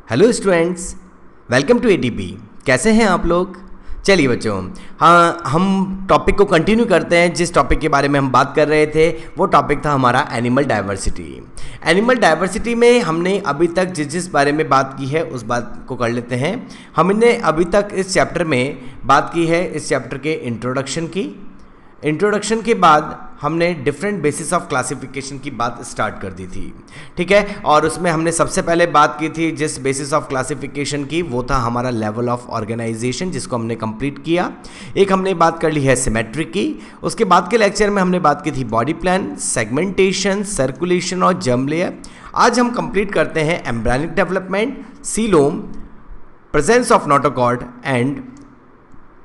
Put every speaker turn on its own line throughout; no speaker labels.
Hello students, welcome to ATP. कैसे हैं आप लोग? चलिए बच्चों, हाँ, हम टॉपिक को कंटिन्यू करते हैं। जिस टॉपिक के बारे में हम बात कर रहे थे वो टॉपिक था हमारा एनिमल डाइवर्सिटी। एनिमल डाइवर्सिटी में हमने अभी तक जिस बारे में बात की है उस बात को कर लेते हैं। हमने अभी तक इस चैप्टर में बात की है, इस चैप्टर के इंट्रोडक्शन के बाद हमने डिफरेंट बेसिस ऑफ क्लासिफिकेशन की बात स्टार्ट कर दी थी, ठीक है। और उसमें हमने सबसे पहले बात की थी जिस बेसिस ऑफ क्लासिफिकेशन की, वो था हमारा लेवल ऑफ ऑर्गेनाइजेशन, जिसको हमने कंप्लीट किया। एक हमने बात कर ली है सिमेट्रिक की। उसके बाद के लेक्चर में हमने बात की थी बॉडी प्लान, सेगमेंटेशन, सर्कुलेशन और जर्म लेयर। आज हम कंप्लीट करते हैं embryonic development, coelom, presence of notochord and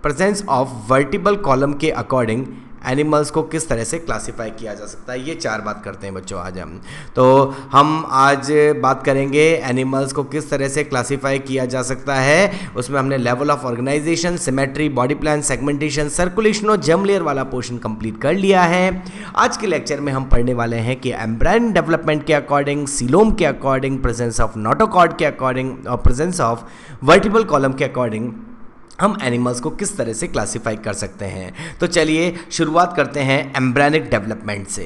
presence of vertebral column के अकॉर्डिंग एनिमल्स को किस तरह से क्लासिफाई किया जा सकता है। ये चार बात करते हैं बच्चों आज हम। तो हम आज बात करेंगे एनिमल्स को किस तरह से क्लासिफाई किया जा सकता है। उसमें हमने level of organisation, symmetry, body plan, segmentation, circulation और जर्म लेयर वाला पोर्शन कंप्लीट कर लिया है। आज के लेक्चर में हम पढ़ने वाले हैं कि एम्ब्रियन डेवलपमेंट के अकॉर्डिंग, सीलोम के अकॉर्डिंग, प्रेजेंस ऑफ नोटोकॉर्ड के अकॉर्डिंग और प्रेजेंस ऑफ वर्टिबल कॉलम के अकॉर्डिंग हम एनिमल्स को किस तरह से क्लासिफाई कर सकते हैं। तो चलिए शुरुआत करते हैं एम्ब्रियोनिक डेवलपमेंट से।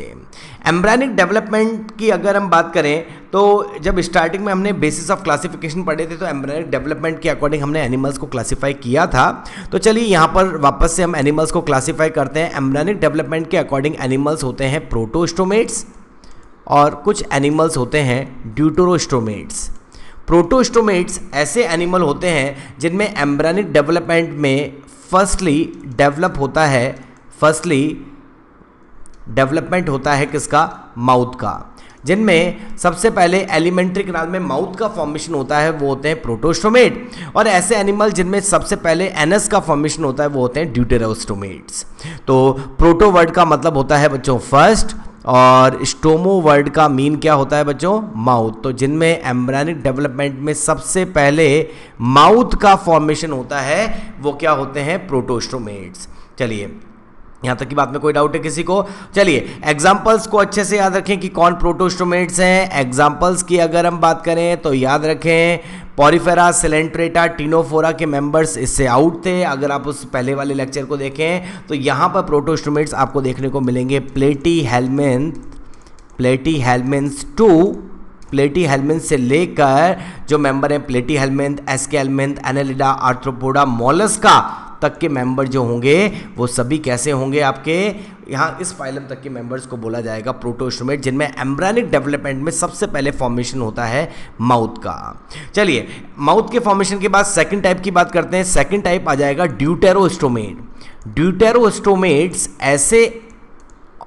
एम्ब्रियोनिक डेवलपमेंट की अगर हम बात करें तो जब स्टार्टिंग में हमने बेसिस ऑफ क्लासिफिकेशन पढ़े थे तो एम्ब्रियोनिक डेवलपमेंट के अकॉर्डिंग हमने एनिमल्स को क्लासिफाई किया था। तो चलिए यहाँ पर वापस से हम एनिमल्स को क्लासिफाई करते हैं। एम्ब्रियोनिक डेवलपमेंट के अकॉर्डिंग एनिमल्स होते हैं प्रोटोस्टोमेट्स और कुछ एनिमल्स होते हैं ड्यूटेरोस्टोमेट्स। प्रोटोस्टोमेट्स ऐसे एनिमल होते हैं जिनमें एम्ब्रियोनिक डेवलपमेंट में फर्स्टली डेवलपमेंट होता है किसका? माउथ का। जिनमें सबसे पहले एलिमेंट्री कैनाल में माउथ का फॉर्मेशन होता है वो होते हैं प्रोटोस्टोमेट। और ऐसे एनिमल जिनमें सबसे पहले एनस का फॉर्मेशन होता है वो होते हैं ड्यूटेरोस्टोमेट्स। तो प्रोटो वर्ड का मतलब होता है बच्चों फर्स्ट, और स्टोमो वर्ड का मीन क्या होता है बच्चों? माउथ। तो जिनमें एम्ब्रियोनिक डेवलपमेंट में सबसे पहले माउथ का फॉर्मेशन होता है वो क्या होते हैं? प्रोटोस्टोमेट्स। चलिए यहाँ तक की बात में कोई डाउट है किसी को? चलिए एग्जाम्पल्स को अच्छे से याद रखें कि कौन प्रोटोस्टोमेट्स हैं। एग्जाम्पल्स की अगर हम बात करें तो याद रखें पॉरीफेरा, सिलेंट्रेटा, टीनोफोरा के मेंबर्स इससे आउट थे। अगर आप उस पहले वाले लेक्चर को देखें तो यहाँ पर प्रोटोस्टोमेट्स आपको देखने को मिलेंगे प्लेटीहेल्मिन्थ से लेकर जो मेंबर हैं प्लेटीहेल्मिन्थ, एस्केहेल्मिन्थ, एनालिडा, आर्थ्रोपोडा, मोलस्का तक के मेंबर जो होंगे वो सभी कैसे होंगे आपके? यहाँ इस फाइलम तक के मेंबर्स को बोला जाएगा प्रोटोस्टोमेट, जिनमें एम्ब्रियोनिक डेवलपमेंट में सबसे पहले फॉर्मेशन होता है माउथ का। चलिए माउथ के फॉर्मेशन के बाद सेकंड टाइप की बात करते हैं। सेकंड टाइप आ जाएगा ड्यूटेरोस्टोमेट। ड्यूटेरोस्टोमेट्स ऐसे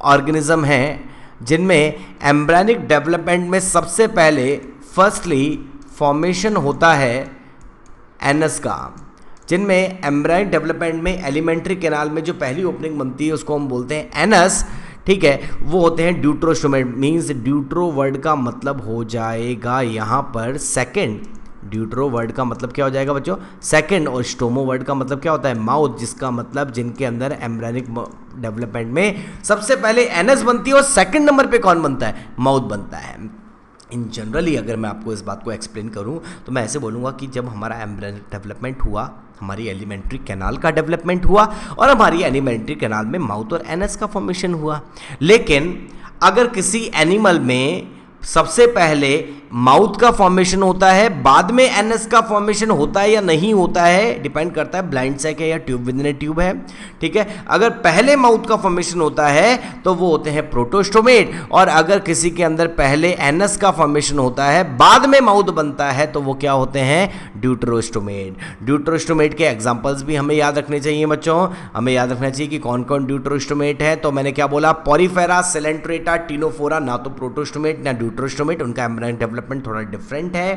ऑर्गेनिज्म हैं जिनमें एम्ब्रियोनिक डेवलपमेंट में सबसे पहले फर्स्टली फॉर्मेशन होता है एनस का। जिनमें एम्ब्रियोनिक डेवलपमेंट में एलिमेंट्री कैनाल में जो पहली ओपनिंग बनती है उसको हम बोलते हैं एनस, ठीक है। वो होते हैं ड्यूटेरोस्टोमेट। मीन्स ड्यूट्रो वर्ड का मतलब हो जाएगा यहाँ पर सेकंड। ड्यूट्रो वर्ड का मतलब क्या हो जाएगा बच्चों? सेकंड। और स्टोमो वर्ड का मतलब क्या होता है? माउथ, जिसका मतलब जिनके अंदर एम्ब्रियोनिक डेवलपमेंट में सबसे पहले एनस बनती है और सेकंड नंबर पे कौन बनता है? माउथ बनता है। इन जनरली अगर मैं आपको इस बात को एक्सप्लेन करूं तो मैं ऐसे बोलूँगा कि जब हमारा एम्ब्रियोनिक डेवलपमेंट हुआ, हमारी एलिमेंट्री कैनाल का डेवलपमेंट हुआ और हमारी एलिमेंट्री कैनाल में माउथ और एनस का फॉर्मेशन हुआ। लेकिन अगर किसी एनिमल में सबसे पहले माउथ का फॉर्मेशन होता है, बाद में एनस का फॉर्मेशन होता है या नहीं होता है, डिपेंड करता है ब्लाइंड सैक है या tube with in A tube है, ठीक है। अगर पहले माउथ का फॉर्मेशन होता है तो वो होते हैं प्रोटोस्टोमेट, और अगर किसी के अंदर पहले एनस का फॉर्मेशन होता है बाद में माउथ बनता है तो वो क्या होते हैं? ड्यूटेरोस्टोमेट। ड्यूटेरोस्टोमेट के एग्जांपल्स भी हमें याद रखने चाहिए बच्चों। हमें याद रखना चाहिए कि कौन कौन ड्यूटेरोस्टोमेट है। तो मैंने क्या बोला? पॉरीफेरा, सिलेंट्रेटा, टीनोफोरा ना तो प्रोटोस्टोमेट ना ड्यूटेरोस्टोमेट, उनका एम्ब्रियोनिक डेवलपमेंट थोड़ा डिफरेंट है।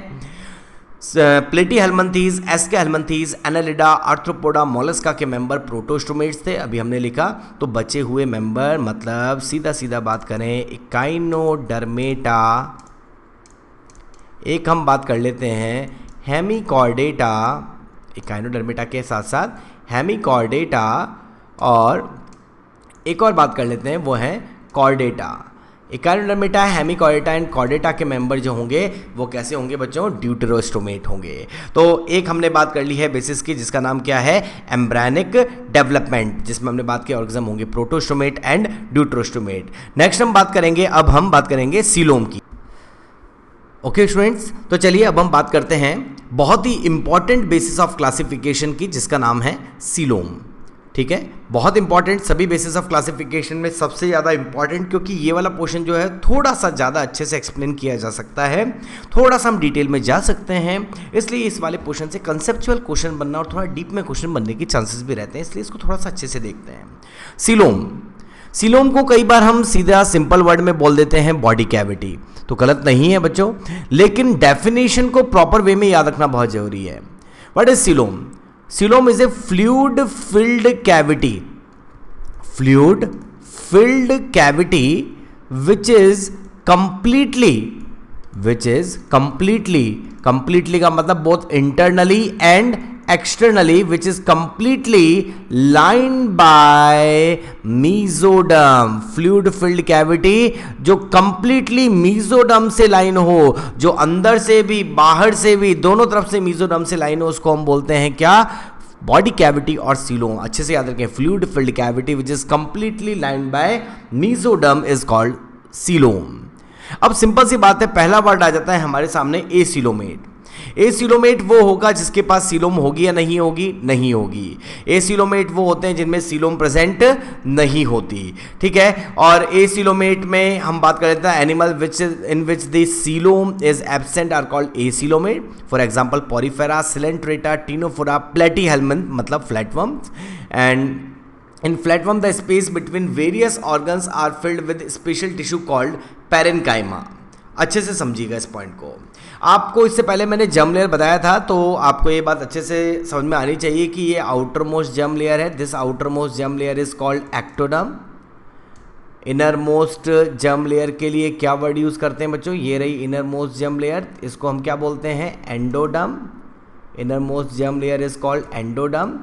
प्लेटीहेल्मिन्थीज, एस्केहेल्मिन्थीज, एनालिडा, आर्थ्रोपोडा, मोलस्का के मेंबर प्रोटोस्टोमेट्स थे, अभी हमने लिखा। तो बचे हुए मेंबर मतलब सीधा सीधा बात करें इकाइनोडर्मेटा, एक हम बात कर लेते हैं हेमिकॉर्डेटा, इकाइनोडर्मेटा के साथ साथ हेमिकॉर्डेटा, और एक और बात कर लेते हैं वो है कॉर्डेटा। इकाइनोडर्मिटा, हेमिकॉर्डेटा एंड कॉर्डेटा के मेंबर जो होंगे वो कैसे होंगे बच्चों, ड्यूटेरोस्टोमेट होंगे। तो एक हमने बात कर ली है बेसिस की, जिसका नाम क्या है, एम्ब्रायनिक डेवलपमेंट, जिसमें हमने बात की ऑर्गेनिज्म होंगे प्रोटोस्टोमेट एंड ड्यूटेरोस्टोमेट। नेक्स्ट हम बात करेंगे, अब हम बात करेंगे सीलोम की। ओके स्टूडेंट्स, तो चलिए अब हम बात करते हैं बहुत ही इंपॉर्टेंट बेसिस ऑफ क्लासिफिकेशन की, जिसका नाम है सीलोम। ठीक है, बहुत इंपॉर्टेंट, सभी बेसिस ऑफ क्लासिफिकेशन में सबसे ज़्यादा इंपॉर्टेंट, क्योंकि ये वाला पोर्शन जो है थोड़ा सा ज़्यादा अच्छे से एक्सप्लेन किया जा सकता है, थोड़ा सा हम डिटेल में जा सकते हैं, इसलिए इस वाले पोर्शन से कंसेप्चुअल क्वेश्चन बनना और थोड़ा डीप में क्वेश्चन बनने की चांसेस भी रहते हैं, इसलिए इसको थोड़ा सा अच्छे से देखते हैं। सीलोम, सीलोम को कई बार हम सीधा सिंपल वर्ड में बोल देते हैं बॉडी कैविटी, तो गलत नहीं है बच्चों, लेकिन डेफिनेशन को प्रॉपर वे में याद रखना बहुत जरूरी है। What is coelom? Coelom is a fluid filled cavity, fluid filled cavity which is completely का मतलब both internally and externally, which is completely lined by mesoderm, fluid filled cavity जो completely mesoderm से लाइन हो, जो अंदर से भी बाहर से भी दोनों तरफ से mesoderm से लाइन हो, उसको हम बोलते हैं क्या, बॉडी कैविटी और सीलोम। अच्छे से याद रखें, fluid filled cavity which is completely lined by mesoderm is called coelom. अब सिंपल सी बात है, पहला वर्ड आ जाता है हमारे सामने एसीलोमेट। एसीलोमेट वो होगा जिसके पास सीलोम होगी या नहीं होगी, नहीं होगी। एसीलोमेट वो होते हैं जिनमें सीलोम प्रेजेंट नहीं होती, ठीक है। और एसीलोमेट में हम बात कर लेते हैं animal which in which the coelom is absent are called acoelomate. For example Porifera, Coelenterata, Ctenophora, Platyhelminth मतलब flatworms. And in flatworm the space between various organs are filled with special tissue called parenchyma। अच्छे से समझिएगा इस point को। आपको इससे पहले मैंने जर्म लेयर बताया था, तो आपको ये बात अच्छे से समझ में आनी चाहिए कि ये आउटर मोस्ट जर्म लेयर है। This outer most germ layer is called ectoderm. Inner most germ layer के लिए क्या वर्ड यूज करते हैं बच्चों, ये रही इनर मोस्ट जर्म लेयर, इसको हम क्या बोलते हैं, endoderm. Inner most germ layer is called endoderm.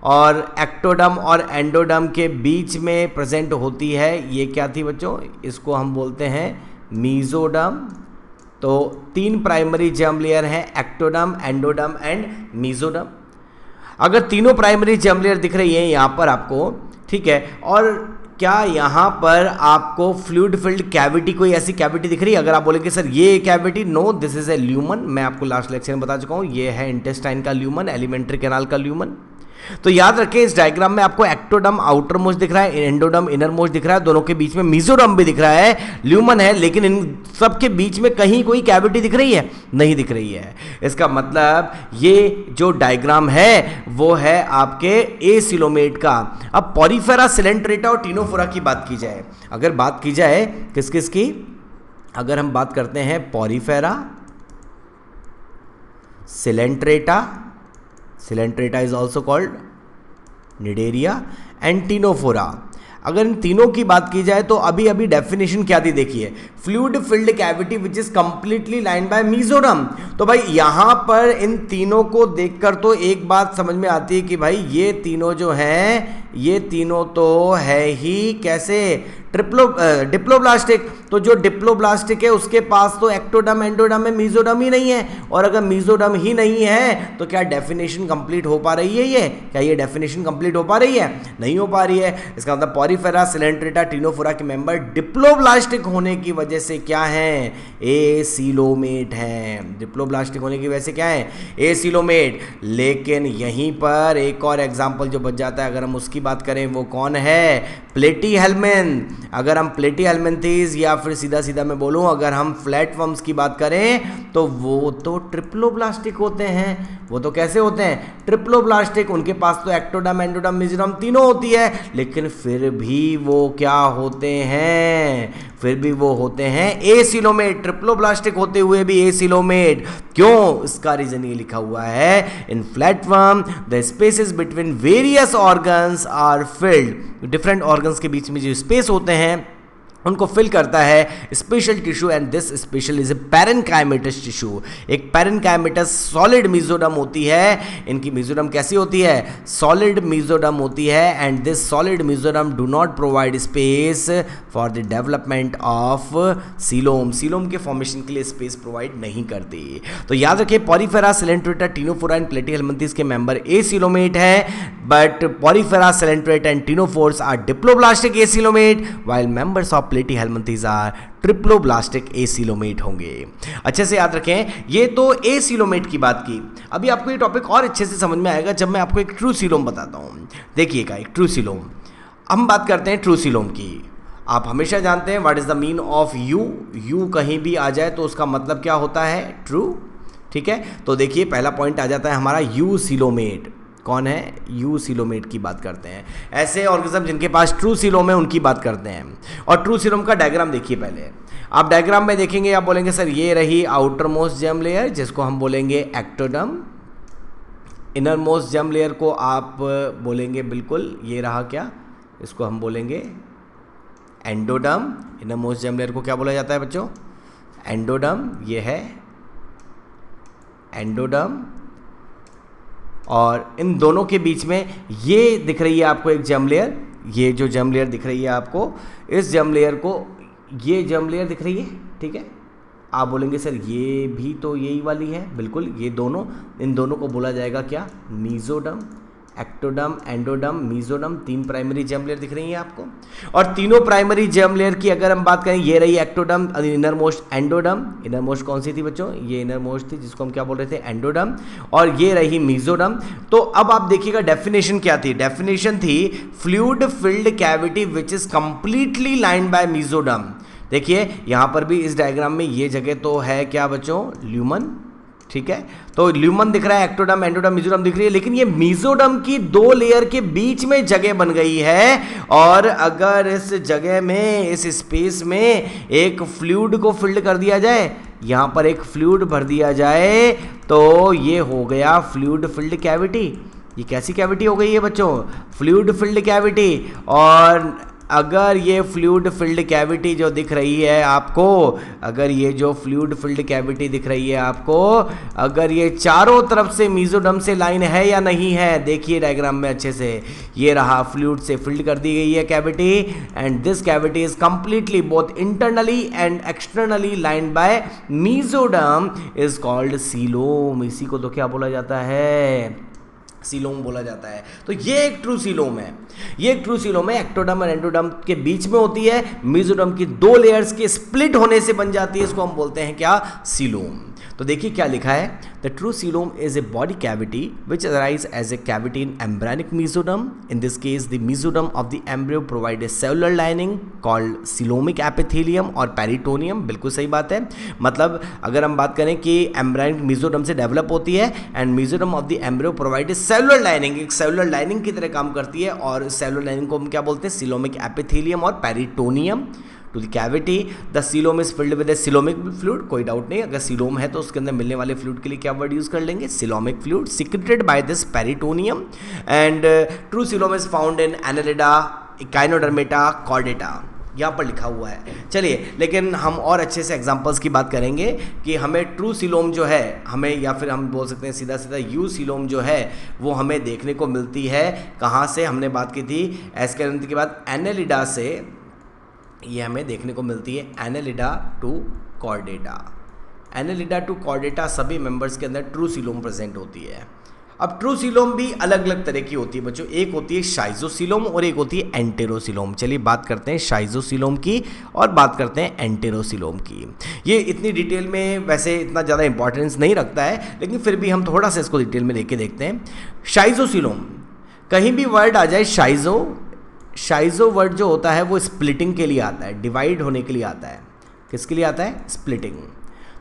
और एक्टोडर्म और एंडोडर्म के बीच में प्रेजेंट होती है, ये क्या थी बच्चों, इसको हम बोलते हैं मीजोडर्म। तो 3 प्राइमरी जर्म लेयर हैं, एक्टोडर्म, एंडोडर्म एंड मीजोडर्म। अगर तीनों प्राइमरी जर्म लेयर दिख रही है यहाँ पर आपको, ठीक है, और क्या यहाँ पर आपको फ्लूइड फिल्ड कैविटी, कोई ऐसी कैविटी दिख रही है? अगर आप बोलेंगे सर ये cavity, no this is a lumen. मैं आपको लास्ट लेक्चर में बता चुका हूँ, ये है इंटेस्टाइन का ल्यूमन, एलिमेंट्री कैनाल का ल्यूमन। तो याद रखें इस डायग्राम में आपको एक्टोडर्म आउटर मोस्ट दिख रहा है, एंडोडर्म इनर मोस्ट दिख रहा है, दोनों के बीच में मीजोडर्म भी दिख रहा है, ल्यूमन है, लेकिन इन सब के बीच में कहीं कोई कैविटी दिख रही है? नहीं दिख रही है। इसका मतलब ये जो डायग्राम है वो है आपके एसिलोमेट का। अब पॉरीफेरा, सिलेंट्रेटा और टीनोफोरा की बात की जाए, अगर बात की जाए किस किस की, अगर हम बात करते हैं Porifera, Coelenterata, Coelenterata is also called Cnidaria and Ctenophora, अगर इन तीनों की बात की जाए तो अभी अभी डेफिनेशन क्या थी देखिए, fluid filled cavity which is completely lined by mesoderm. तो भाई यहां पर इन तीनों को देखकर तो एक बात समझ में आती है कि भाई ये तीनों जो हैं, ये तीनों तो है ही कैसे, डिप्लोब्लास्टिक। तो जो डिप्लोब्लास्टिक है उसके पास तो एक्टोडर्म, एंडोडर्म में मीजोडर्म ही नहीं है, और अगर मीजोडर्म ही नहीं है तो क्या डेफिनेशन कंप्लीट हो पा रही है? ये क्या ये डेफिनेशन कंप्लीट हो पा रही है? नहीं हो पा रही है। इसका मतलब पॉरीफेरा, सिलेंट्रेटा, टीनोफोरा के मेंबर डिप्लोब्लास्टिक होने की वजह से क्या है, एसिलोमेट हैं। डिप्लोब्लास्टिक होने की वजह से क्या है, एसिलोमेट। लेकिन यहीं पर एक और एग्जांपल जो बच जाता है, अगर हम उसकी बात करें, वो कौन है, प्लेटीहेल्मिन्थ। अगर हम प्लेटीहेल्मिन्थीज या फिर सीधा सीधा मैं बोलूं अगर हम फ्लैटवर्म्स की बात करें तो वो तो ट्रिप्लोब्लास्टिक होते हैं। वो तो कैसे होते हैं, ट्रिप्लोब्लास्टिक। उनके पास तो एक्टोडर्म, एंडोडर्म, मीजोडर्म तीनों होती है, लेकिन फिर भी वो क्या होते हैं, फिर भी वो होते हैं एसिलोमेट। ट्रिप्लोब्लास्टिक होते हुए भी एसिलोमेट। क्यों? इसका रीजन ये लिखा हुआ है, in flatworm the spaces between various organs are filled. Different organs के बीच में जो स्पेस होते हैं उनको फिल करता है special tissue, and this special is a parenchymatous tissue. एक पैरेनकाइमेटस सॉलिड मेसोडर्म होती है। इनकी मेसोडर्म कैसी होती है? सॉलिड मेसोडर्म होती है, and this solid mesoderm do not provide space for the development of coelom. Coelom के फॉर्मेशन के लिए स्पेस प्रोवाइड नहीं करती। तो याद रखिए Porifera, Coelenterata, Ctenophora and Platyhelminthes के मेंबर एसीलोमेट है, but Porifera, Coelenterata and Ctenophores are diploblastic acoelomate, while members of Platyhelminthes are triploblastic acoelomate होंगे। अच्छे से याद रखें, ये तो एसीलोमेट की बात की। अभी आपको ये टॉपिक और अच्छे से समझ में आएगा जब मैं आपको एक ट्रू सीलोम बताता हूं। देखिएगा, एक ट्रू सीलोम, हम बात करते हैं ट्रू सीलोम की। आप हमेशा जानते हैं what is the mean of you. You कहीं भी आ जाए तो उसका मतलब क्या होता है? ट्रू। ठीक है, तो देखिए पहला पॉइंट आ जाता है हमारा यू सीलोमेट। कौन है? यू सीलोमेट की बात करते हैं। ऐसे ऑर्गेनिज्म जिनके पास ट्रू सीलोम है उनकी बात करते हैं। और ट्रू सीलोम का डायग्राम देखिए पहले। आप डायग्राम में देखेंगे, आप बोलेंगे सर ये रही आउटर मोस्ट जर्म लेयर, जिसको हम बोलेंगे ectoderm. Inner most germ layer को आप बोलेंगे बिल्कुल, ये रहा क्या, इसको हम बोलेंगे endoderm. Inner most germ layer को क्या बोला जाता है बच्चों? एंडोडर्म। ये है एंडोडर्म, और इन दोनों के बीच में ये दिख रही है आपको एक जर्म लेयर। ये जो जर्म लेयर दिख रही है आपको, इस जर्म लेयर को, ये जर्म लेयर दिख रही है, ठीक है। आप बोलेंगे सर ये भी तो यही वाली है, बिल्कुल। ये दोनों, इन दोनों को बोला जाएगा क्या? Mesoderm. Ectoderm, endoderm, mesoderm, 3 primary germ layer दिख रही है आपको। और तीनों प्राइमरी जर्म लेयर की अगर हम बात करें, ये रही ectoderm, inner most endoderm. Inner most कौन सी थी बच्चों? ये इनर मोस्ट थी, जिसको हम क्या बोल रहे थे? एंडोडर्म। और ये रही मीजोडर्म। तो अब आप देखिएगा डेफिनेशन क्या थी? डेफिनेशन थी fluid filled cavity which is completely lined by mesoderm. देखिए यहां पर भी इस डायग्राम में ये जगह तो है क्या बच्चों? ल्यूमन। ठीक है, तो ल्यूमन दिख रहा है, एक्टोडर्म, एंडोडर्म, मीजोडर्म दिख रही है, लेकिन ये मीजोडर्म की 2 लेयर के बीच में जगह बन गई है। और अगर इस जगह में, इस स्पेस में एक फ्लूइड को फिल्ड कर दिया जाए, यहां पर एक फ्लूइड भर दिया जाए, तो ये हो गया फ्लूइड फिल्ड कैविटी। ये कैसी कैविटी हो गई है बच्चों? Fluid filled cavity. और अगर ये फ्लूइड फिल्ड कैविटी जो दिख रही है आपको, अगर ये जो फ्लूइड फिल्ड कैविटी दिख रही है आपको, अगर ये चारों तरफ से मीजोडर्म से लाइन है या नहीं है, देखिए डायग्राम में अच्छे से। ये रहा, फ्लूइड से फिल्ड कर दी गई है cavity, and this cavity is completely both internally and externally lined by mesoderm, is called coelom. इसी को तो क्या बोला जाता है? सीलोम बोला जाता है। तो ये एक ट्रू सीलोम है। ये एक ट्रू सीलोम है, एक्टोडर्म और एंडोडर्म के बीच में होती है, मीजोडर्म की 2 लेयर्स के स्प्लिट होने से बन जाती है, इसको हम बोलते हैं क्या? सीलोम। तो देखिए क्या लिखा है, the true coelom is a body cavity which arise as a cavity in embryonic mesoderm. In this case the mesoderm of the embryo provide a cellular lining called coelomic epithelium और peritoneum. बिल्कुल सही बात है। मतलब अगर हम बात करें कि एम्ब्रायनिक मीजोडर्म से डेवलप होती है, and mesoderm of the embryo provide a cellular lining, एक सेलुलर लाइनिंग की तरह काम करती है, और सेलुलर लाइनिंग को हम क्या बोलते हैं? सीलोमिक एपिथेलियम और peritoneum. To the cavity the coelom is filled with a coelomic fluid. कोई डाउट नहीं, अगर सीलोम है तो उसके अंदर मिलने वाले फ्लूइड के लिए क्या वर्ड यूज कर लेंगे? Coelomic fluid secreted by this peritoneum. And true coelom is found in Annelida, echinodermata, Chordata. यहाँ पर लिखा हुआ है। चलिए, लेकिन हम और अच्छे से एग्जांपल्स की बात करेंगे कि हमें ट्रू सीलोम जो है, हमें, या फिर हम बोल सकते हैं सीधा सीधा यू सीलोम जो है, वो हमें देखने को मिलती है कहाँ से? हमने बात की थी एस्केलेंथ के बाद एनालिडा से। ये हमें देखने को मिलती है Annelida to Chordata. Annelida to Chordata सभी मेंबर्स के अंदर ट्रू सीलोम प्रेजेंट होती है। अब ट्रू सीलोम भी अलग अलग तरह की होती है बच्चों। एक होती है शाइजोसीलोम और एक होती है एंटेरोसीलोम। चलिए बात करते हैं शाइजोसीलोम की और बात करते हैं एंटेरोसीलोम की। ये इतनी डिटेल में वैसे इतना ज़्यादा इंपॉर्टेंस नहीं रखता है, लेकिन फिर भी हम थोड़ा सा इसको डिटेल में लेके देखते हैं। शाइजोसीलोम, कहीं भी वर्ड आ जाए शाइजो वर्ड जो होता है वो स्प्लिटिंग के लिए आता है, डिवाइड होने के लिए आता है। किसके लिए आता है? स्प्लिटिंग।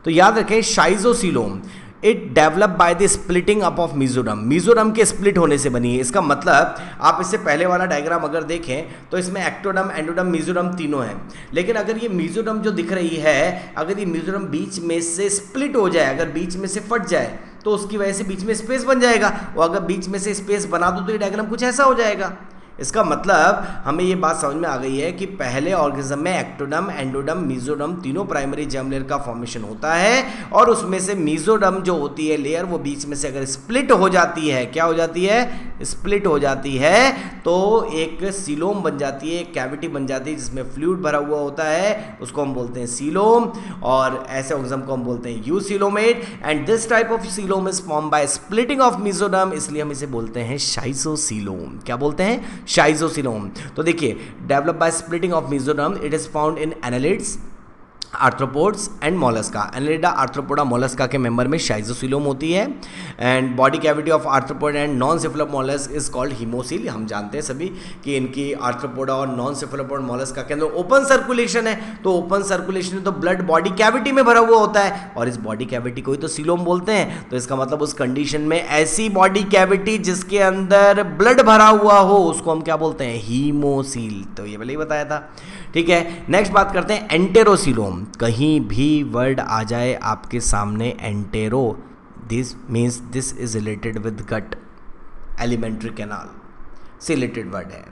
तो याद रखें schizocoelom it develop by the splitting up of mesoderm. Mesoderm के स्प्लिट होने से बनी है। इसका मतलब आप इससे पहले वाला डायग्राम अगर देखें तो इसमें एक्टोडर्म, एंडोडर्म, मीजोडर्म तीनों हैं। लेकिन अगर ये मीजोडर्म जो दिख रही है, अगर ये मीजोडर्म बीच में से स्प्लिट हो जाए, अगर बीच में से फट जाए, तो उसकी वजह से बीच में स्पेस बन जाएगा। और अगर बीच में से स्पेस बना दो तो ये डायग्राम कुछ ऐसा हो जाएगा। इसका मतलब हमें ये बात समझ में आ गई है कि पहले ऑर्गेनिज्म में एक्टोडर्म, एंडोडर्म, मेसोडर्म तीनों प्राइमरी जर्म लेयर का फॉर्मेशन होता है और उसमें से मेसोडर्म जो होती है लेयर वो बीच में से अगर स्प्लिट हो जाती है, क्या हो जाती है, स्प्लिट हो जाती है, तो एक सीलोम बन जाती है, एक कैविटी बन जाती है जिसमें फ्लूइड भरा हुआ होता है, उसको हम बोलते हैं सीलोम, और ऐसे ऑर्गेनिज्म को हम बोलते हैं eucoelomate. And this type of coelom is form by splitting of mesoderm, इसलिए हम इसे बोलते हैं शाइजोसीलोम। क्या बोलते हैं, शाइजोसीलोम। तो देखिए, develop by splitting of mesoderm, it is found in annelids, arthropods and Mollusca. Annelida, Arthropoda, Mollusca के मेंबर में शाइजोसीलोम होती है। And body cavity of arthropod and non cephalopod mollusc is called haemocoel. हम जानते हैं सभी कि इनकी आर्थ्रोपोडा और नॉन सेफलोपोड मोलस्का के अंदर ओपन सर्कुलेशन है, तो ओपन सर्कुलेशन में तो ब्लड बॉडी कैविटी में भरा हुआ होता है और इस बॉडी कैविटी को ही तो सीलोम बोलते हैं। तो इसका मतलब उस कंडीशन में ऐसी बॉडी कैविटी जिसके अंदर ब्लड भरा हुआ हो उसको हम क्या बोलते हैं, हीमोसील। तो ये पहले ही बताया था, ठीक है। नेक्स्ट बात करते हैं एंटेरोसीलोम। कहीं भी वर्ड आ जाए आपके सामने entero, this means this is related with gut, alimentary canal से रिलेटेड वर्ड है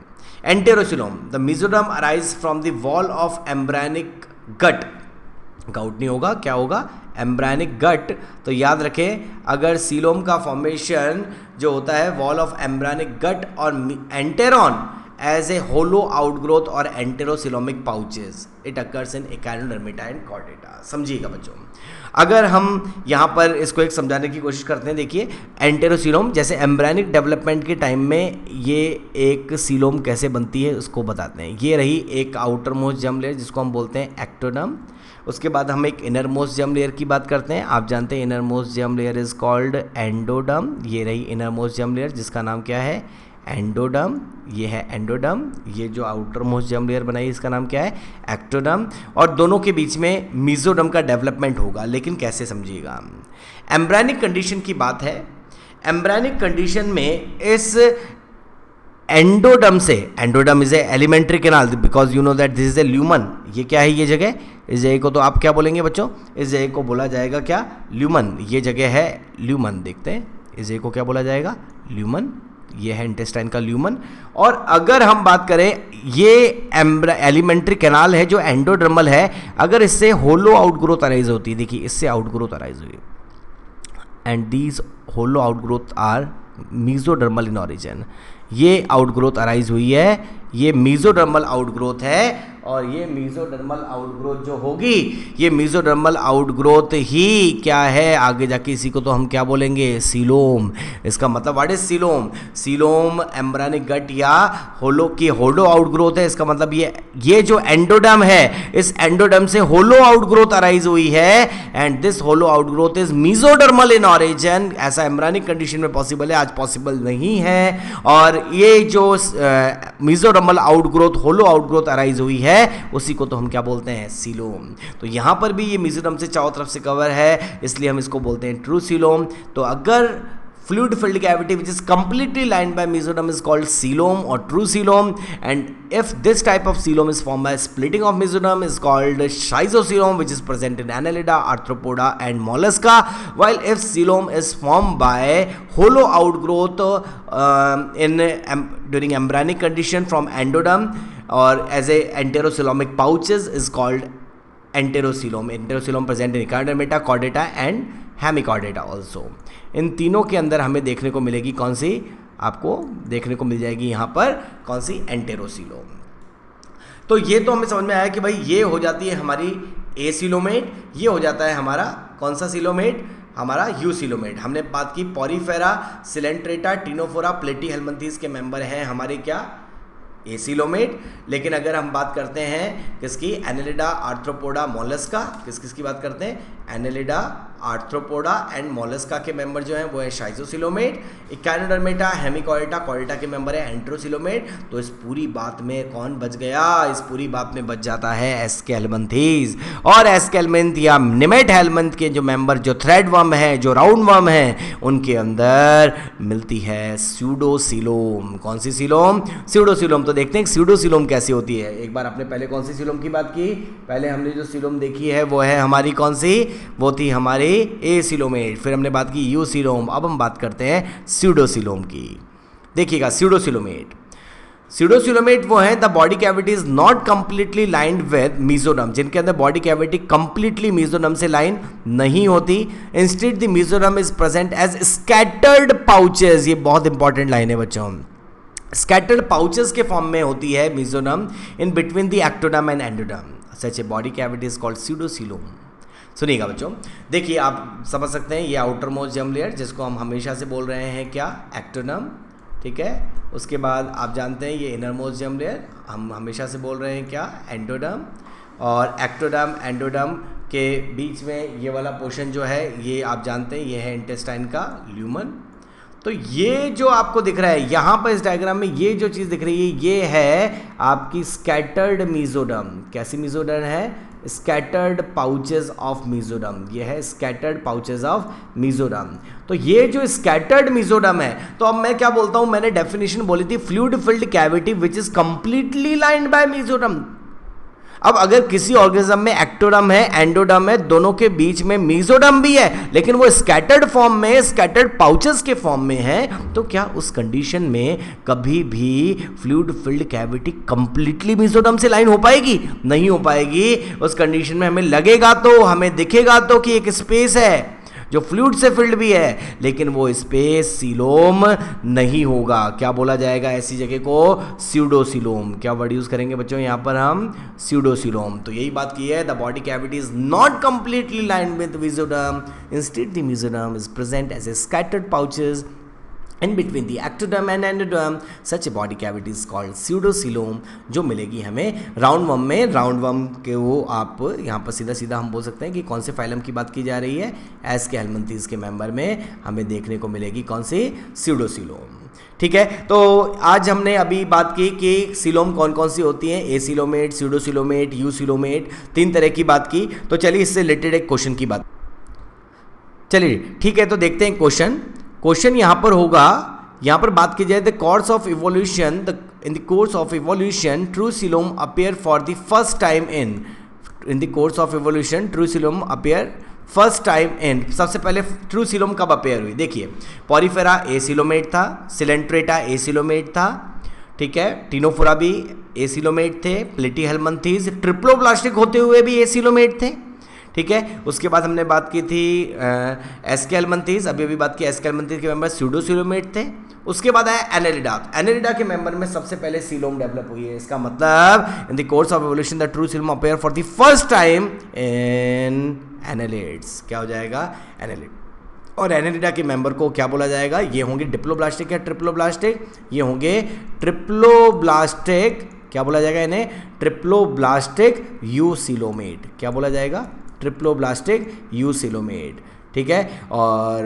enterocoelom. The mesoderm arise from the wall of embryonic gut. Gout नहीं होगा, क्या होगा, एम्ब्रायनिक गट। तो याद रखें, अगर सीलोम का फॉर्मेशन जो होता है वॉल ऑफ एम्ब्रायनिक गट और एंटेरॉन as a hollow outgrowth or enterocoelomic pouches, it occurs in echinodermata and chordata। समझिएगा बच्चों, अगर हम यहाँ पर इसको एक समझाने की कोशिश करते हैं, देखिए एंटेरोसीलोम जैसे एम्ब्रायनिक डेवलपमेंट के टाइम में ये एक सीलोम कैसे बनती है उसको बताते हैं। ये रही एक आउटर मोस्ट जर्म लेयर जिसको हम बोलते हैं एक्टोडर्म। उसके बाद हम एक इनर मोस्ट जर्म लेयर की बात करते हैं। आप जानते हैं inner most germ layer is called endoderm. ये रही इनर मोस्ट जर्म लेयर जिसका नाम क्या है, एंडोडर्म। ये है एंडोडर्म। ये जो आउटर मोस्ट जर्म लेयर बनाई इसका नाम क्या है, एक्टोडर्म। और दोनों के बीच में मेसोडर्म का डेवलपमेंट होगा, लेकिन कैसे समझिएगा। एम्ब्रायनिक कंडीशन की बात है। एम्ब्रायनिक कंडीशन में इस एंडोडर्म से, endoderm is a alimentary canal because you know that this is a lumen. ये क्या है, ये जगह, इस जगह को तो आप क्या बोलेंगे बच्चों, इस जगह को बोला जाएगा क्या, ल्यूमन। ये जगह है ल्यूमन। देखते हैं इस जगह को क्या बोला जाएगा, ल्यूमन। ये है इंटेस्टाइन का ल्यूमन। और अगर हम बात करें, ये एलिमेंट्री कैनाल है जो एंडोडर्मल है, अगर इससे होलो आउटग्रोथ अराइज होती है, देखिए इससे आउटग्रोथ अराइज हुई, and these hollow outgrowth are mesodermal in origin. ये आउटग्रोथ अराइज हुई है, ये मेसोडर्मल आउटग्रोथ है। और ये मेसोडर्मल आउटग्रोथ जो होगी, ये मेसोडर्मल आउटग्रोथ ही क्या है, आगे जाके इसी को तो हम क्या बोलेंगे, सीलोम। इसका मतलब what is coelom, coelom embryonic gut या होलो की होलो आउटग्रोथ है। इसका मतलब ये जो एंडोडर्म है, इस एंडोडर्म से होलो आउटग्रोथ अराइज हुई है, and this hollow outgrowth is mesodermal in origin. ऐसा एम्ब्रायनिक कंडीशन में पॉसिबल है, आज पॉसिबल नहीं है। और ये जो mesodermal outgrowth, hollow outgrowth arise हुई है, उसी को तो हम क्या बोलते हैं, सीलोम। तो यहां पर भी ये मेसोडर्म से चारों तरफ से कवर है, इसलिए हम इसको बोलते हैं ट्रू सीलोम। तो अगर fluid filled cavity which is completely lined by mesoderm is called coelom or true coelom, and if this type of coelom is formed by splitting of mesoderm is called schizocoelom, which is present in Annelida, Arthropoda and Mollusca, while if coelom is formed by hollow outgrowth during embryonic condition from endoderm or as a enterocoelomic pouches is called enterocoelom. Enterocoelom present in Echinodermata, Chordata and Hemichordata also. इन तीनों के अंदर हमें देखने को मिलेगी कौन सी, आपको देखने को मिल जाएगी यहाँ पर कौन सी, एंटेरोसीलोम। तो ये तो हमें समझ में आया कि भाई ये हो जाती है हमारी ए सीलोमेट, ये हो जाता है हमारा कौन सा सीलोमेट, हमारा यू सीलोमेट। हमने बात की पॉरीफेरा, सिलेंट्रेटा, टिनोफोरा, प्लेटीहेल्मिन्थीज के मेंबर हैं हमारे क्या, ए सीलोमेट। लेकिन अगर हम बात करते हैं किसकी, एनेलिडा, आर्थ्रोपोडा, मोलस्का, किस किस की बात करते हैं, एनेलिडा, आर्थ्रोपोडा एंड मोलस्का के मेंबर जो हैं वो है शाइजोसीलोमेट। इकाइनोडर्मेटा, हेमिकॉर्डेटा, कॉर्डेटा के मेंबर है एंट्रोसीलोमेट। तो इस पूरी बात में कौन बच गया, इस पूरी बात में बच जाता है एस्केल्मंथीज। और एस्केल्मंथ या निमेट हेल्मंथ के जो मेंबर, जो थ्रेड वर्म है, जो राउंड वर्म है, उनके अंदर मिलती है स्यूडोसीलोम। कौन सी सीलोम, स्यूडोसीलोम। तो देखते हैं स्यूडोसीलोम कैसी होती है। एक बार आपने पहले कौन सी सीलोम की बात की, पहले हमने जो सीलोम देखी है वो है हमारी कौन सी, वो थी हमारी ए सीलोमेट। फिर हमने बात की यू सीलोम। अब हम बात करते हैं स्यूडोसीलोम की। देखिएगा स्यूडोसीलोमेट। Pseudocoelomate वो हैं the body cavity is not completely lined with mesoderm, जिनके अंदर बॉडी कैविटी कंप्लीटली मेसोडर्म से लाइन नहीं होती. Instead the mesoderm is present as scattered pouches. ये बहुत इंपॉर्टेंट लाइन है बच्चों. स्कैटर्ड पाउचेस के फॉर्म में होती है mesoderm in between the ectoderm and endoderm. Such a body cavity is called pseudocoelom. सुनिएगा बच्चों, देखिए आप समझ सकते हैं ये आउटर मोस्ट जर्म लेयर जिसको हम हमेशा से बोल रहे हैं क्या, एक्टोडर्म. ठीक है, उसके बाद आप जानते हैं ये इनर मोस्ट जर्म लेयर हम हमेशा से बोल रहे हैं क्या, एंडोडर्म. और एक्टोडर्म एंडोडर्म के बीच में ये वाला पोर्शन जो है ये आप जानते हैं ये है इंटेस्टाइन का ल्यूमन. तो ये जो आपको दिख रहा है यहाँ पर इस डायग्राम में ये जो चीज़ दिख रही है ये है आपकी स्कैटर्ड मेसोडर्म. कैसी मेसोडर्म है, स्कैटर्ड पाउचेस ऑफ मेसोडर्म. ये है स्कैटर्ड पाउचेस ऑफ मेसोडर्म. तो ये जो स्कैटर्ड मेसोडर्म है, तो अब मैं क्या बोलता हूं, मैंने डेफिनेशन बोली थी fluid filled cavity which is completely lined by mesoderm. अब अगर किसी ऑर्गेनिज्म में एक्टोडर्म है एंडोडर्म है, दोनों के बीच में मेसोडर्म भी है, लेकिन वो स्कैटर्ड फॉर्म में, स्कैटर्ड पाउचेस के फॉर्म में है, तो क्या उस कंडीशन में कभी भी fluid filled cavity completely mesoderm से लाइन हो पाएगी? नहीं हो पाएगी. उस कंडीशन में हमें लगेगा तो, हमें दिखेगा तो कि एक स्पेस है जो फ्लूइड से फिल्ड भी है, लेकिन वो स्पेस सीलोम नहीं होगा. क्या बोला जाएगा ऐसी जगह को, स्यूडोसीलोम. क्या वर्ड यूज करेंगे बच्चों यहाँ पर हम, स्यूडोसीलोम. तो यही बात की है, the body cavity is not completely lined with mesoderm. Instead the mesoderm is present as a scattered pouches in between the ectoderm and endoderm. Such a body cavity is called pseudocoelom, जो मिलेगी हमें round worm में. Round worm के वो आप यहाँ पर सीधा सीधा हम बोल सकते हैं कि कौन से फाइलम की बात की जा रही है, एस के हेलमिंथीज के मेंबर में हमें देखने को मिलेगी कौन सी, स्यूडोसीलोम. ठीक है, तो आज हमने अभी बात की कि सीलोम कौन कौन सी होती हैं, एसीलोमेट, स्यूडोसीलोमेट, यूसीलोमेट, 3 तरह की बात की. तो चलिए इससे रिलेटेड एक क्वेश्चन की बात, चलिए ठीक है, तो देखते हैं क्वेश्चन यहाँ पर होगा. यहाँ पर बात की जाए the course of evolution, in the course of evolution true coelom appear for the first time in the course of evolution true coelom appear first time in. सबसे पहले ट्रू सीलोम कब अपीयर हुई, देखिए पॉरीफेरा एसीलोमेट था, Coelenterata एसीलोमेट था, ठीक है, Ctenophora भी एसीलोमेट थे, प्लेटीहेल्मिंथीज ट्रिप्लोब्लास्टिक होते हुए भी एसीलोमेट थे. ठीक है, उसके बाद हमने बात की थी एस्केल्मंथीज, अभी बात की एस्केल्मंथीज के मेंबर स्यूडोसीलोमेट थे. उसके बाद आया एनेलिडा. एनेलिडा के मेंबर में सबसे पहले सीलोम डेवलप हुई है. इसका मतलब in the course of evolution the true coelom appear for the first time in annelids. क्या हो जाएगा, एनेलिड. और एनेलिडा के मेंबर को क्या बोला जाएगा, ये होंगे डिप्लोब्लास्टिक या ट्रिप्लोब्लास्टिक, ये होंगे ट्रिप्लोब्लास्टिक. क्या बोला जाएगा इन्हें, ट्रिप्लोब्लास्टिक यूसीलोमेट. क्या बोला जाएगा, ट्रिप्लोब्लास्टिक यूसीलोमेट. ठीक है, और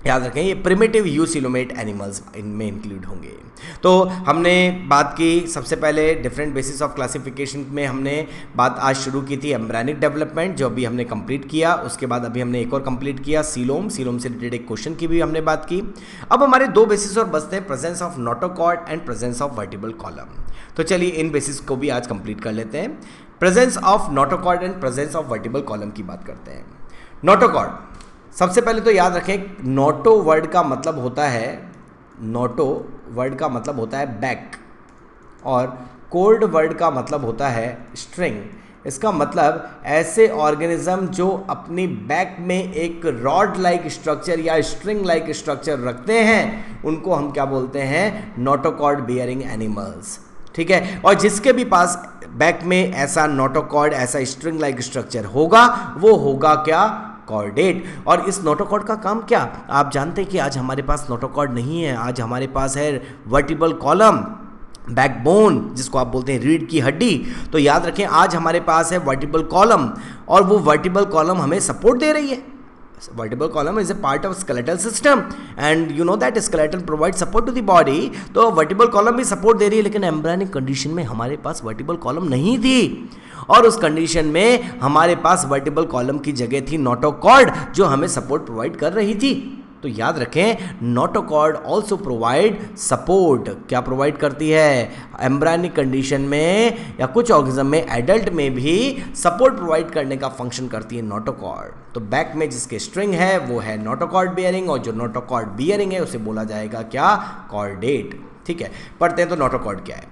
याद रखें ये प्रिमिटिव यूसीलोमेट एनिमल्स इनमें इंक्लूड होंगे. तो हमने बात की सबसे पहले डिफरेंट बेसिस ऑफ क्लासिफिकेशन में हमने बात आज शुरू की थी एम्ब्रायनिक डेवलपमेंट, जो अभी हमने कंप्लीट किया. उसके बाद अभी हमने एक और कंप्लीट किया सीलोम से रिलेटेड एक क्वेश्चन की भी हमने बात की. अब हमारे 2 बेसिस और बचते हैं, presence of notochord and presence of vertebral column. तो चलिए इन बेसिस को भी आज कंप्लीट कर लेते हैं. Presence of notochord and presence of vertebral column की बात करते हैं. नोटोकॉर्ड, सबसे पहले तो याद रखें नोटो वर्ड का मतलब होता है, नोटो वर्ड का मतलब होता है बैक, और कोर्ड वर्ड का मतलब होता है स्ट्रिंग. इसका मतलब ऐसे ऑर्गेनिज्म जो अपनी बैक में एक रॉड लाइक स्ट्रक्चर या स्ट्रिंग लाइक स्ट्रक्चर रखते हैं उनको हम क्या बोलते हैं, नोटोकॉर्ड बियरिंग एनिमल्स. ठीक है, और जिसके भी पास बैक में ऐसा नोटोकॉर्ड, ऐसा स्ट्रिंग लाइक स्ट्रक्चर होगा, वो होगा क्या, कॉर्डेट. और इस नोटोकॉर्ड का काम क्या, आप जानते हैं कि आज हमारे पास नोटोकॉर्ड नहीं है, आज हमारे पास है वर्टिबल कॉलम, बैकबोन जिसको आप बोलते हैं रीढ़ की हड्डी. तो याद रखें आज हमारे पास है वर्टिबल कॉलम, और वो वर्टिबल कॉलम हमें सपोर्ट दे रही है. vertebral column is a part of skeletal system and you know that skeleton provides support to the body. तो vertebral column भी support दे रही है, लेकिन embryonic condition में हमारे पास vertebral column नहीं थी, और उस कंडीशन में हमारे पास वर्टिबल कॉलम की जगह थी नोटोकॉर्ड जो हमें सपोर्ट प्रोवाइड कर रही थी. तो याद रखें नोटोकॉर्ड ऑल्सो प्रोवाइड सपोर्ट. क्या प्रोवाइड करती है, एम्ब्रायनिक कंडीशन में या कुछ ऑर्गेनिज्म में, एडल्ट में भी सपोर्ट प्रोवाइड करने का फंक्शन करती है नोटोकॉर्ड. तो बैक में जिसके स्ट्रिंग है वो है नोटोकॉर्ड बियरिंग, और जो नोटोकॉर्ड बियरिंग है उसे बोला जाएगा क्या, कॉर्डेट. ठीक है, पढ़ते हैं तो नोटोकॉर्ड क्या है।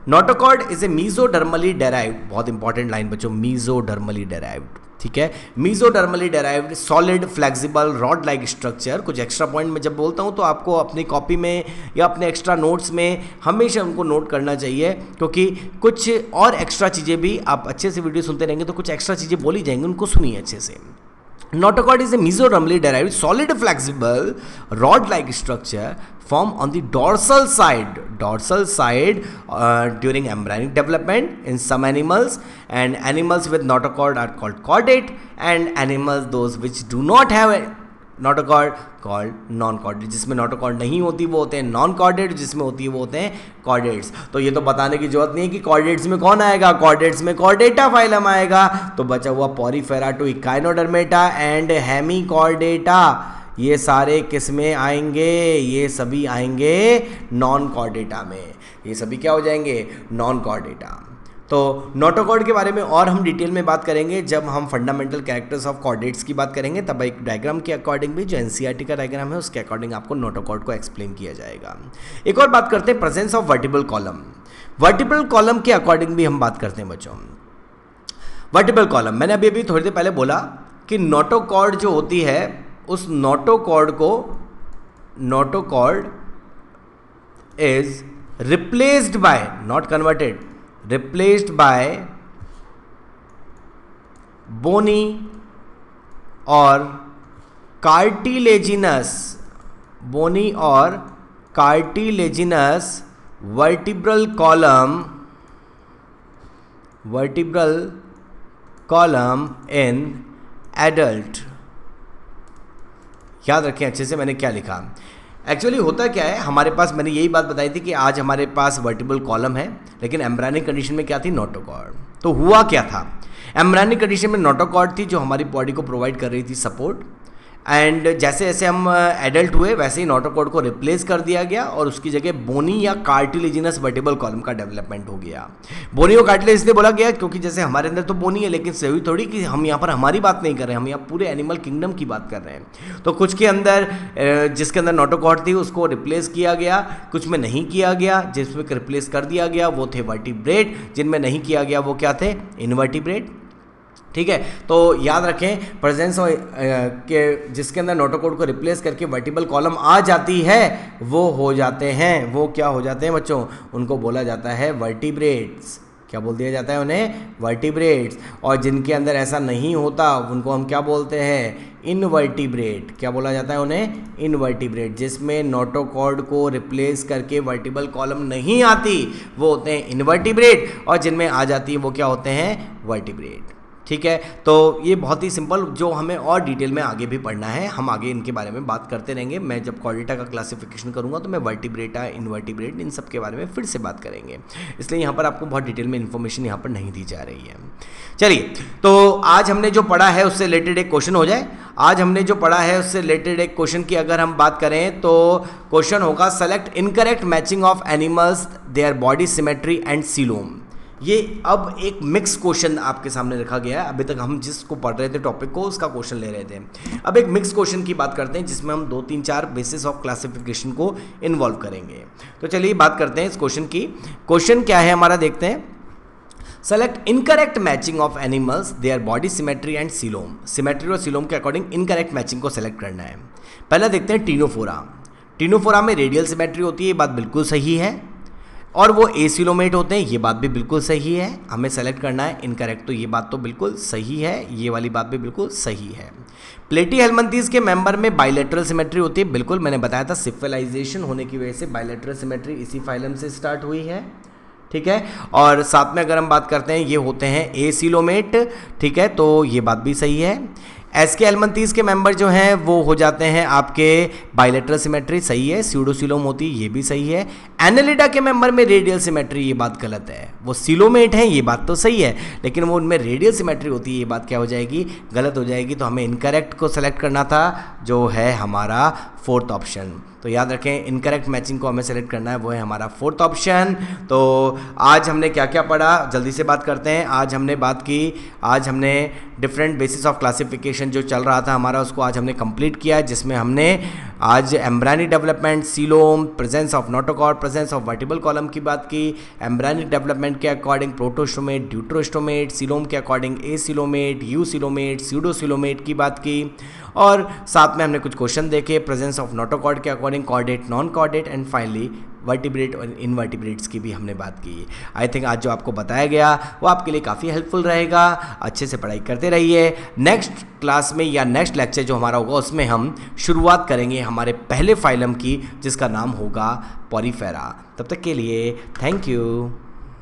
Notochord is a mesodermally derived, बहुत इंपॉर्टेंट लाइन बच्चों, मीजोडर्मली डेराइव्ड, ठीक है, mesodermally derived solid flexible rod like structure. कुछ एक्स्ट्रा पॉइंट मैं जब बोलता हूँ तो आपको अपनी कॉपी में या अपने एक्स्ट्रा नोट्स में हमेशा उनको नोट करना चाहिए, क्योंकि कुछ और एक्स्ट्रा चीज़ें भी, आप अच्छे से वीडियो सुनते रहेंगे तो कुछ एक्स्ट्रा चीज़ें बोली जाएंगी, उनको सुनिए अच्छे से। Notochord is a mesodermally derived solid flexible rod-like structure formed on the dorsal side during embryonic development in some animals, and animals with notochord are called chordate, and animals those which do not have notochord called non chordate. जिसमें notochord नहीं होती वो होते हैं non chordate, जिसमें होती है वो होते हैं कॉर्डेट्स। तो ये तो बताने की जरूरत नहीं है कि कॉर्डेट्स में कौन आएगा, कॉर्डेट्स में कॉर्डेटा फाइलम आएगा, तो बचा हुआ पॉरीफेरा टू इकाइनोडर्मेटा एंड हेमीकॉर्डेटा, ये सारे किस में आएंगे, ये सभी आएंगे नॉन कॉर्डेटा में, ये सभी क्या हो जाएंगे, नॉन कॉर्डेटा। तो नोटोकॉर्ड के बारे में और हम डिटेल में बात करेंगे जब हम फंडामेंटल कैरेक्टर्स ऑफ कॉर्डेट्स की बात करेंगे, तब एक डायग्राम के अकॉर्डिंग भी, जो एनसीईआरटी का डायग्राम है उसके अकॉर्डिंग आपको नोटोकॉर्ड को एक्सप्लेन किया जाएगा। एक और बात करते हैं presence of vertebral column. Vertebral column के अकॉर्डिंग भी हम बात करते हैं बच्चों। वर्टिब्रल कॉलम, मैंने अभी थोड़ी देर पहले बोला कि नोटोकॉर्ड जो होती है, उस नोटोकॉर्ड को, notochord is replaced by, not converted, replaced by bony or cartilaginous vertebral column in adult। याद रखें अच्छे से मैंने क्या लिखा। एक्चुअली होता क्या है, हमारे पास, मैंने यही बात बताई थी कि आज हमारे पास वर्टिब्रल कॉलम है, लेकिन एम्ब्रायनिक कंडीशन में क्या थी, नोटोकॉर्ड। तो हुआ क्या था, एम्ब्रायनिक कंडीशन में नोटोकॉर्ड थी जो हमारी बॉडी को प्रोवाइड कर रही थी सपोर्ट, एंड जैसे जैसे हम एडल्ट हुए वैसे ही नोटोकॉर्ड को रिप्लेस कर दिया गया और उसकी जगह बोनी या कार्टिलेजिनस वर्टिब्रल कॉलम का डेवलपमेंट हो गया। बोनी और कार्टिलेज इसलिए बोला गया क्योंकि जैसे हमारे अंदर तो बोनी है, लेकिन सही थोड़ी कि हम यहाँ पर हमारी बात नहीं कर रहे हैं, हम यहाँ पूरे एनिमल किंगडम की बात कर रहे हैं। तो कुछ के अंदर, जिसके अंदर नोटोकॉर्ड थी उसको रिप्लेस किया गया, कुछ में नहीं किया गया, जिसमें रिप्लेस कर दिया गया वो थे वर्टिब्रेट, जिनमें नहीं किया गया वो क्या थे, इनवर्टिब्रेट। ठीक है, तो याद रखें प्रेजेंस के जिसके अंदर नोटोकॉर्ड को रिप्लेस करके वर्टिब्रल कॉलम आ जाती है वो हो जाते हैं, वो क्या हो जाते हैं बच्चों, उनको बोला जाता है वर्टिब्रेट्स। क्या बोल दिया जाता है उन्हें, वर्टिब्रेट्स। और जिनके अंदर ऐसा नहीं होता उनको हम क्या बोलते हैं, इनवर्टिब्रेट। क्या बोला जाता है उन्हें, इनवर्टिब्रेट। जिसमें नोटोकॉर्ड को रिप्लेस करके वर्टिब्रल कॉलम नहीं आती वो होते हैं इनवर्टिब्रेट, और जिनमें आ जाती है वो क्या होते हैं, वर्टिब्रेट। ठीक है, तो ये बहुत ही सिंपल, जो हमें और डिटेल में आगे भी पढ़ना है, हम आगे इनके बारे में बात करते रहेंगे। मैं जब कॉर्डेटा का क्लासिफिकेशन करूंगा तो मैं वर्टिब्रेटा, इनवर्टिब्रेट, इन सब के बारे में फिर से बात करेंगे, इसलिए यहाँ पर आपको बहुत डिटेल में इन्फॉर्मेशन यहाँ पर नहीं दी जा रही है। चलिए, तो आज हमने जो पढ़ा है उससे रिलेटेड एक क्वेश्चन हो जाए। आज हमने जो पढ़ा है उससे रिलेटेड एक क्वेश्चन की अगर हम बात करें तो क्वेश्चन होगा, select incorrect matching of animals, their body symmetry and coelom. ये अब एक मिक्स क्वेश्चन आपके सामने रखा गया है। अभी तक हम जिसको पढ़ रहे थे टॉपिक को, उसका क्वेश्चन ले रहे थे। अब एक मिक्स क्वेश्चन की बात करते हैं जिसमें हम 2, 3, 4 बेसिस ऑफ क्लासिफिकेशन को इन्वॉल्व करेंगे। तो चलिए बात करते हैं इस क्वेश्चन की। क्वेश्चन क्या है हमारा, देखते हैं। Select incorrect matching of animals, their body symmetry and coelom. Symmetry और सीलोम के अकॉर्डिंग इनकरेक्ट मैचिंग को सेलेक्ट करना है। पहला देखते हैं टीनोफोरा। टीनोफोरा में रेडियल सिमेट्री होती है, ये बात बिल्कुल सही है, और वो एसिलोमेट होते हैं, ये बात भी बिल्कुल सही है। हमें सेलेक्ट करना है इनकरेक्ट, तो ये बात तो बिल्कुल सही है, ये वाली बात भी बिल्कुल सही है। प्लेटीहेल्मिन्थीज के मेंबर में बाइलेटरल सिमेट्री होती है, बिल्कुल मैंने बताया था, सिफिलाइजेशन होने की वजह से बाइलेटरल सिमेट्री इसी फाइलम से स्टार्ट हुई है। ठीक है, और साथ में अगर हम बात करते हैं ये होते हैं एसिलोमेट। ठीक है, तो ये बात भी सही है। एसके एल्मंथीज के मेंबर जो हैं वो हो जाते हैं आपके बाइलेटरल सिमेट्री, सही है। स्यूडोसीलोम होती है, ये भी सही है। एनालिडा के मेंबर में रेडियल सिमेट्री, ये बात गलत है। वो सीलोमेट हैं, ये बात तो सही है, लेकिन वो उनमें रेडियल सिमेट्री होती है, ये बात क्या हो जाएगी, गलत हो जाएगी। तो हमें इनकरेक्ट को सेलेक्ट करना था, जो है हमारा 4th ऑप्शन। तो याद रखें इनकरेक्ट मैचिंग को हमें सेलेक्ट करना है, वो है हमारा 4th ऑप्शन। तो आज हमने क्या क्या पढ़ा, जल्दी से बात करते हैं। आज हमने बात की, आज हमने डिफरेंट बेसिस ऑफ क्लासिफिकेशन जो चल रहा था हमारा, उसको आज हमने कंप्लीट किया, जिसमें हमने आज embryonic development, coelom, presence of notochord, presence of vertebral column की बात की, एम्ब्रायनिक डेवलपमेंट के अकॉर्डिंग प्रोटोस्टोमेट, ड्यूट्रोस्टोमेट, सीलोम के अकॉर्डिंग एसिलोमेट, यूसिलोमेट, स्यूडोसिलोमेट की बात की, और साथ में हमने कुछ क्वेश्चन देखे प्रेजेंस ऑफ नोटोकॉर्ड के according, chordate, non chordate, and finally vertebrate और इनवर्टिब्रेट्स की भी हमने बात की। आई थिंक आज जो आपको बताया गया वो आपके लिए काफ़ी हेल्पफुल रहेगा। अच्छे से पढ़ाई करते रहिए। नेक्स्ट क्लास में या नेक्स्ट लेक्चर जो हमारा होगा उसमें हम शुरुआत करेंगे हमारे पहले फाइलम की, जिसका नाम होगा पॉरीफेरा। तब तक के लिए थैंक यू।